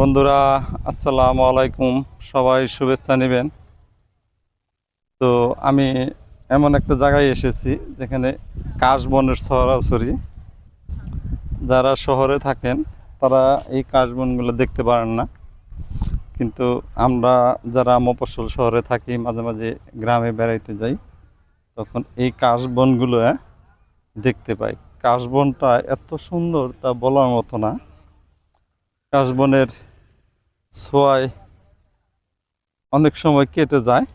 বন্ধুরা, আসসালামু আলাইকুম। সবাই শুভেচ্ছা নেবেন। তো আমি এমন একটা জায়গায় এসেছি যেখানে কাশবনের ছড়াছড়ি। যারা শহরে থাকেন তারা এই কাশবনগুলো দেখতে পারেন না, কিন্তু আমরা যারা মফস্বল শহরে থাকি মাঝে মাঝে গ্রামে বেড়াইতে যাই, তখন এই কাশবনগুলো দেখতে পাই। কাশবনটা এত সুন্দর তা বলার মতো না। কাশবনের ছোঁয়ায় অনেক সময় কেটে যায়,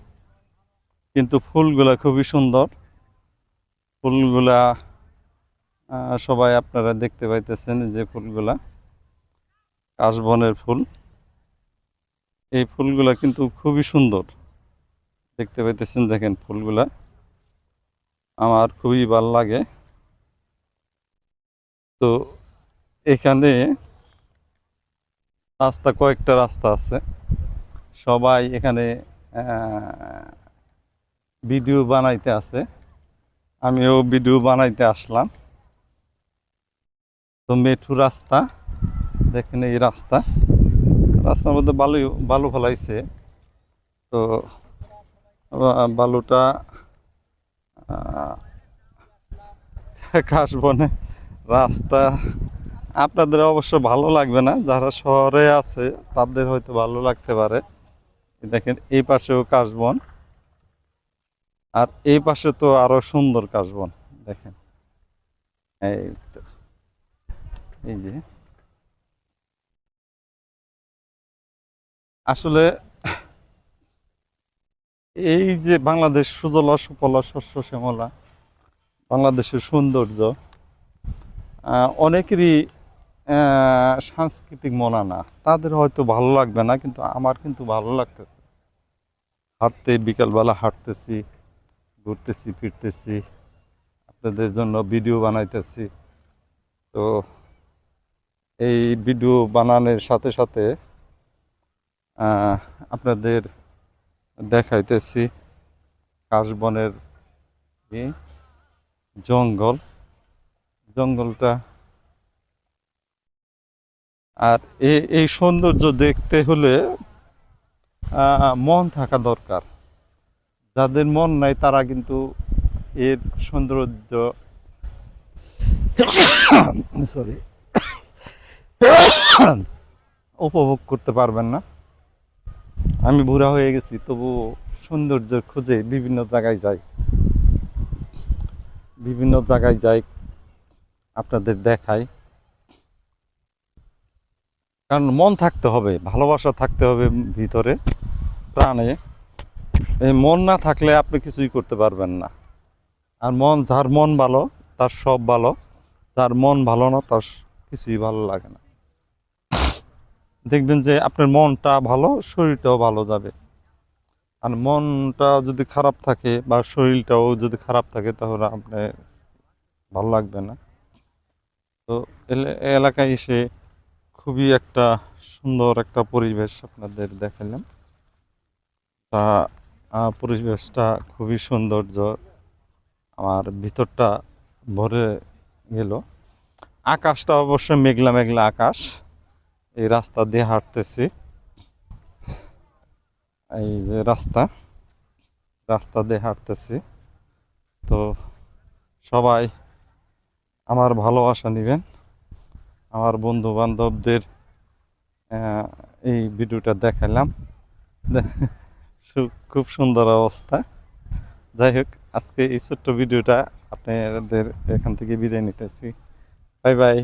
কিন্তু ফুলগুলা খুবই সুন্দর। ফুলগুলা সবাই আপনারা দেখতে পাইতেছেন যে ফুলগুলা কাশবনের ফুল। এই ফুলগুলা কিন্তু খুবই সুন্দর দেখতে পাইতেছেন। দেখেন ফুলগুলা আমার খুবই ভালো লাগে। তো এখানে কয়েকটা রাস্তা আছে। সবাই এখানে ভিডিও বানাইতে আছে, আমিও ভিডিও বানাইতে আসলাম। তো মেঠু রাস্তা, দেখেন এই রাস্তার মধ্যে বালু ফেলাইছে। তো বালুটা কাশবনে রাস্তা আপনাদের অবশ্য ভালো লাগবে না, যারা শহরে আছে তাদের হয়তো ভালো লাগতে পারে। দেখেন এই পাশেও কাশবন, আর এই পাশে তো আরো সুন্দর কাশবন। দেখেন এই তো, এই যে আসলে এই যে বাংলাদেশ সুজলা সুফলা শস্য শ্যামলা, বাংলাদেশের সৌন্দর্য অনেকেরই সাংস্কৃতিক মনা না, তাদের হয়তো ভালো লাগবে না, কিন্তু আমার কিন্তু ভালো লাগতেছে। বিকালবেলা হাঁটতেছি, ঘুরতেছি ফিরতেছি, আপনাদের জন্য ভিডিও বানাইতেছি। তো এই ভিডিও বানানোর সাথে সাথে আপনাদের দেখাইতেছি কাশবনের এই জঙ্গলটা। আর এই সৌন্দর্য দেখতে হলে মন থাকা দরকার। যাদের মন নাই তারা কিন্তু এর সৌন্দর্য সরি উপভোগ করতে পারবেন না। আমি বুড়া হয়ে গেছি, তবু সৌন্দর্যের খোঁজে বিভিন্ন জায়গায় যাই, আপনাদের দেখাই। কারণ মন থাকতে হবে, ভালোবাসা থাকতে হবে ভিতরে, প্রাণে। এই মন না থাকলে আপনি কিছুই করতে পারবেন না। আর যার মন ভালো তার সব ভালো, যার মন ভালো না তার কিছুই ভালো লাগে না। দেখবেন যে আপনার মনটা ভালো, শরীরটাও ভালো যাবে। আর মনটা যদি খারাপ থাকে বা শরীরটাও যদি খারাপ থাকে, তাহলে আপনি ভালো লাগবে না। তো এলাকায় এসে খুবই একটা সুন্দর একটা পরিবেশ আপনাদের দেখালাম। তা পরিবেশটা খুবই সৌন্দর্য, আমার ভিতরটা ভরে গেল। আকাশটা অবশ্য মেঘলা মেঘলা আকাশ। এই রাস্তা দিয়ে হাঁটতেছি, এই যে রাস্তা দিয়ে হাঁটতেছি। তো সবাই আমার ভালোবাসা নেবেন। আমার বন্ধু বান্ধবদের এই ভিডিওটা দেখালাম। খুব সুন্দর অবস্থা। যাই হোক, আজকে এই ছোট্ট ভিডিওটা আপনাদের এখান থেকে বিদায় নিতেছি। Bye bye.